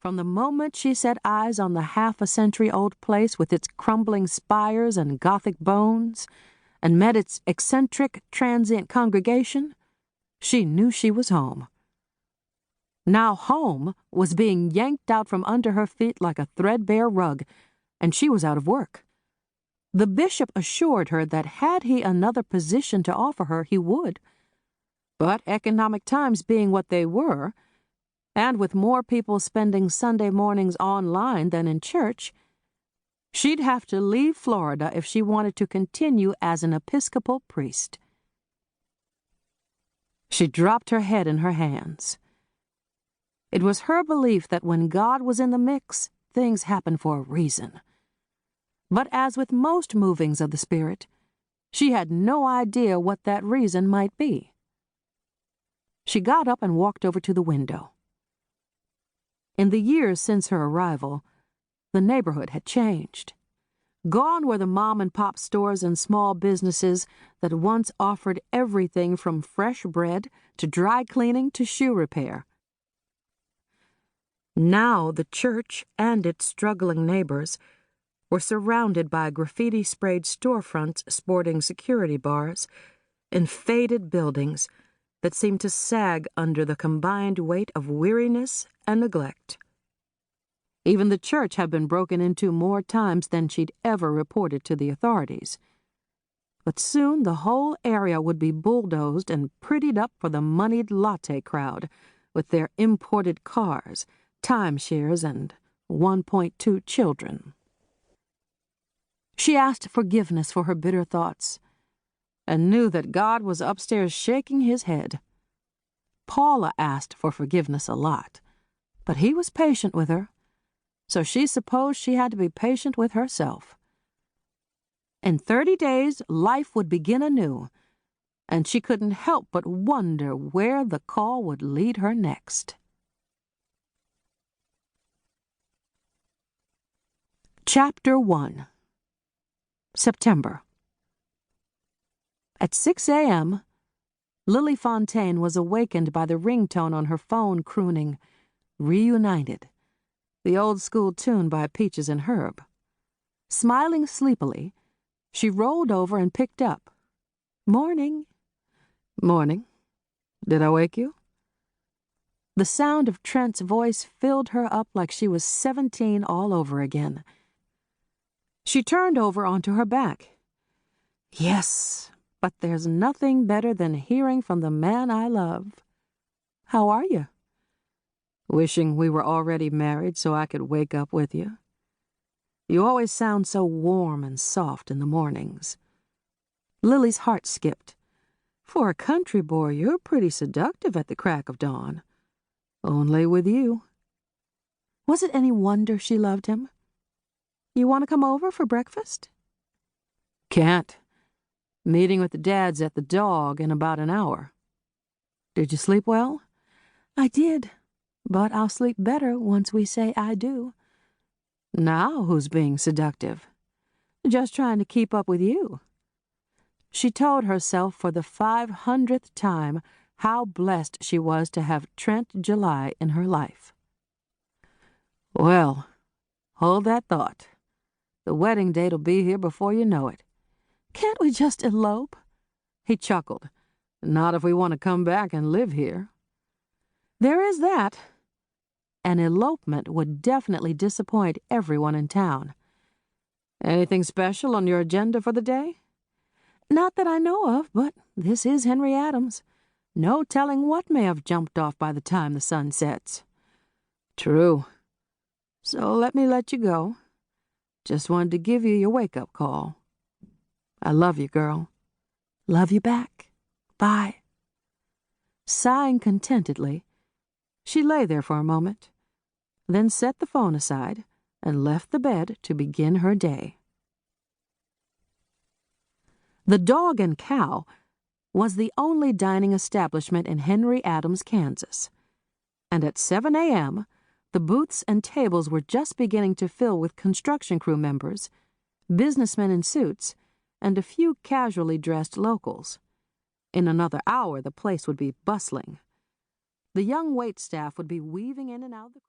From the moment she set eyes on the half-a-century-old place with its crumbling spires and Gothic bones, and met its eccentric, transient congregation, she knew she was home. Now home was being yanked out from under her feet like a threadbare rug, and she was out of work. The bishop assured her that had he another position to offer her, he would. But economic times being what they were, and with more people spending Sunday mornings online than in church, she'd have to leave Florida if she wanted to continue as an Episcopal priest. She dropped her head in her hands. It was her belief that when God was in the mix, things happened for a reason. But as with most movings of the Spirit, she had no idea what that reason might be. She got up and walked over to the window. In the years since her arrival, the neighborhood had changed. Gone were the mom-and-pop stores and small businesses that once offered everything from fresh bread to dry cleaning to shoe repair. Now the church and its struggling neighbors were surrounded by graffiti-sprayed storefronts sporting security bars and faded buildings that seemed to sag under the combined weight of weariness and neglect. Even the church had been broken into more times than she'd ever reported to the authorities. But soon the whole area would be bulldozed and prettied up for the moneyed latte crowd with their imported cars, timeshares, and 1.2 children. She asked forgiveness for her bitter thoughts and knew that God was upstairs shaking his head. Paula asked for forgiveness a lot, but he was patient with her, so she supposed she had to be patient with herself. In 30 days, life would begin anew, and she couldn't help but wonder where the call would lead her next. Chapter 1. September. At 6 a.m., Lily Fontaine was awakened by the ringtone on her phone crooning, "Reunited," the old-school tune by Peaches and Herb. Smiling sleepily, she rolled over and picked up. "Morning." "Morning. Did I wake you?" The sound of Trent's voice filled her up like she was 17 all over again. She turned over onto her back. "Yes, but there's nothing better than hearing from the man I love. How are you?" "Wishing we were already married so I could wake up with you. You always sound so warm and soft in the mornings." Lily's heart skipped. "For a country boy, you're pretty seductive at the crack of dawn. Only with you." Was it any wonder she loved him? "You want to come over for breakfast?" "Can't. Meeting with the dads at the dog in about an hour." "Did you sleep well?" "I did, but I'll sleep better once we say I do." "Now who's being seductive?" "Just trying to keep up with you." She told herself for the 500th time how blessed she was to have Trent July in her life. "Well, hold that thought. The wedding date'll be here before you know it." "Can't we just elope?" He chuckled. "Not if we want to come back and live here." "There is that. An elopement would definitely disappoint everyone in town." "Anything special on your agenda for the day?" "Not that I know of, but this is Henry Adams. No telling what may have jumped off by the time the sun sets." "True. So let me let you go. Just wanted to give you your wake-up call. I love you, girl." "Love you back. Bye." Sighing contentedly, she lay there for a moment, then set the phone aside and left the bed to begin her day. The Dog and Cow was the only dining establishment in Henry Adams, Kansas, and at 7 a.m., the booths and tables were just beginning to fill with construction crew members, businessmen in suits, and a few casually dressed locals. In another hour, the place would be bustling. The young waitstaff would be weaving in and out of the